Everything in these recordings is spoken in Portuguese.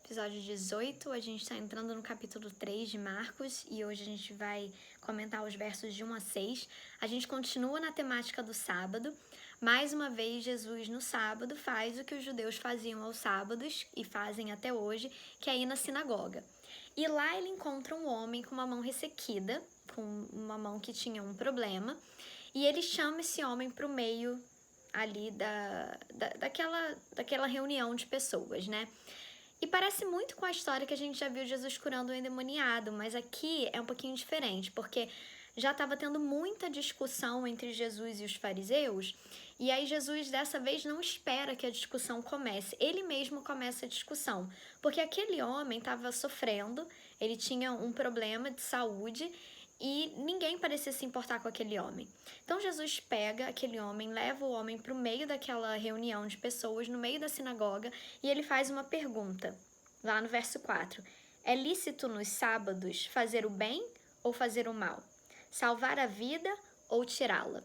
episódio 18, a gente está entrando no capítulo 3 de Marcos e hoje a gente vai comentar os versos de 1 a 6. A gente continua na temática do sábado. Mais uma vez, Jesus no sábado faz o que os judeus faziam aos sábados e fazem até hoje, que é ir na sinagoga. E lá ele encontra um homem com uma mão ressequida, com uma mão que tinha um problema, e ele chama esse homem para o meio ali daquela reunião de pessoas, né? E parece muito com a história que a gente já viu Jesus curando o endemoniado, mas aqui é um pouquinho diferente, porque já estava tendo muita discussão entre Jesus e os fariseus, e aí Jesus dessa vez não espera que a discussão comece, ele mesmo começa a discussão, porque aquele homem estava sofrendo, ele tinha um problema de saúde, e ninguém parecia se importar com aquele homem. Então Jesus pega aquele homem, leva o homem para o meio daquela reunião de pessoas, no meio da sinagoga, e ele faz uma pergunta, lá no verso 4. É lícito nos sábados fazer o bem ou fazer o mal? Salvar a vida ou tirá-la?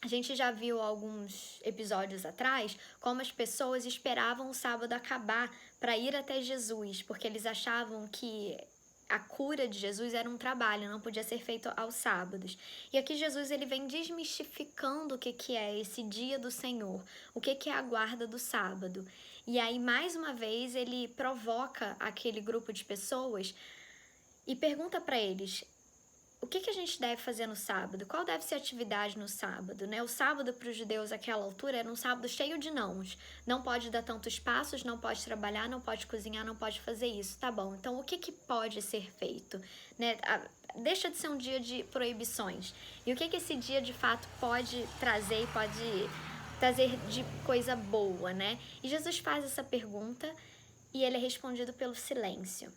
A gente já viu alguns episódios atrás como as pessoas esperavam o sábado acabar para ir até Jesus, porque eles achavam que a cura de Jesus era um trabalho, não podia ser feito aos sábados. E aqui Jesus ele vem desmistificando o que é esse dia do Senhor, o que é a guarda do sábado. E aí, mais uma vez, ele provoca aquele grupo de pessoas e pergunta para eles: o que a gente deve fazer no sábado? Qual deve ser a atividade no sábado, né? O sábado para os judeus àquela altura era um sábado cheio de nãos. Não pode dar tantos passos, não pode trabalhar, não pode cozinhar, não pode fazer isso. Tá bom, então o que pode ser feito? Né? Deixa de ser um dia de proibições. E o que esse dia de fato pode trazer de coisa boa, né? E Jesus faz essa pergunta e ele é respondido pelo silêncio.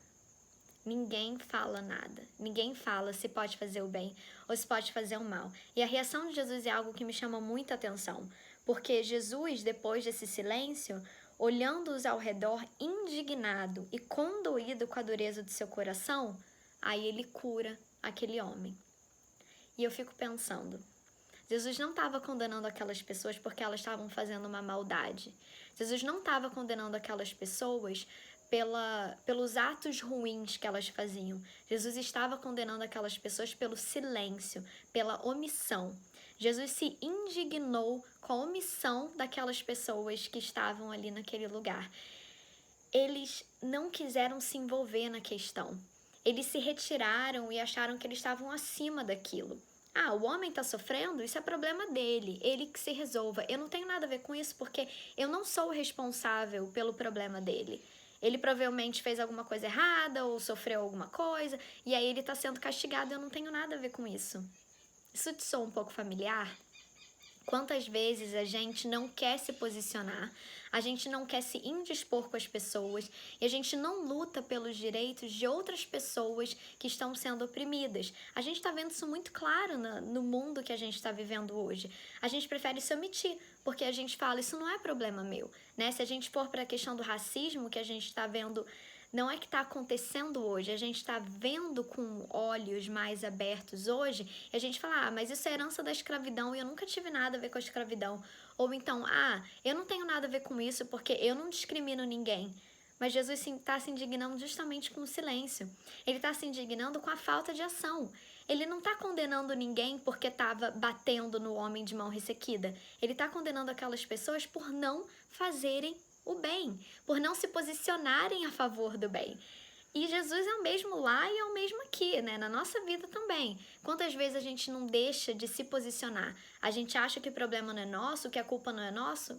Ninguém fala nada. Ninguém fala se pode fazer o bem ou se pode fazer o mal. E a reação de Jesus é algo que me chama muita atenção. Porque Jesus, depois desse silêncio, olhando-os ao redor, indignado e condoído com a dureza do seu coração, aí ele cura aquele homem. E eu fico pensando, Jesus não estava condenando aquelas pessoas porque elas estavam fazendo uma maldade. Jesus não estava condenando aquelas pessoas pelos atos ruins que elas faziam. Jesus estava condenando aquelas pessoas pelo silêncio, pela omissão. Jesus se indignou com a omissão daquelas pessoas que estavam ali naquele lugar. Eles não quiseram se envolver na questão. Eles se retiraram e acharam que eles estavam acima daquilo. O homem está sofrendo, isso é problema dele, ele que se resolva. Eu não tenho nada a ver com isso porque eu não sou o responsável pelo problema dele. Ele provavelmente fez alguma coisa errada ou sofreu alguma coisa e aí ele está sendo castigado, eu não tenho nada a ver com isso. Isso te soa um pouco familiar? Quantas vezes a gente não quer se posicionar, a gente não quer se indispor com as pessoas e a gente não luta pelos direitos de outras pessoas que estão sendo oprimidas. A gente está vendo isso muito claro no mundo que a gente está vivendo hoje. A gente prefere se omitir, porque a gente fala, isso não é problema meu, né? Se a gente for para a questão do racismo que a gente está vendo, não é que está acontecendo hoje, a gente está vendo com olhos mais abertos hoje, e a gente fala, mas isso é herança da escravidão e eu nunca tive nada a ver com a escravidão. Ou então, eu não tenho nada a ver com isso porque eu não discrimino ninguém. Mas Jesus está se indignando justamente com o silêncio. Ele está se indignando com a falta de ação. Ele não está condenando ninguém porque estava batendo no homem de mão ressequida. Ele está condenando aquelas pessoas por não fazerem o bem, por não se posicionarem a favor do bem. E Jesus é o mesmo lá e é o mesmo aqui, né? Na nossa vida também. Quantas vezes a gente não deixa de se posicionar? A gente acha que o problema não é nosso, que a culpa não é nossa,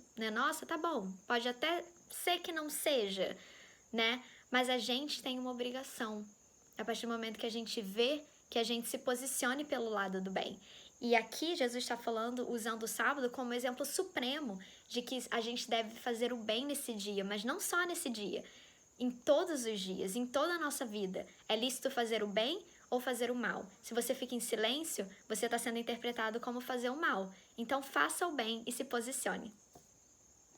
tá bom. Pode até ser que não seja, né? Mas a gente tem uma obrigação. A partir do momento que a gente vê, que a gente se posicione pelo lado do bem. E aqui Jesus está falando, usando o sábado como exemplo supremo de que a gente deve fazer o bem nesse dia, mas não só nesse dia. Em todos os dias, em toda a nossa vida, é lícito fazer o bem ou fazer o mal. Se você fica em silêncio, você está sendo interpretado como fazer o mal. Então faça o bem e se posicione.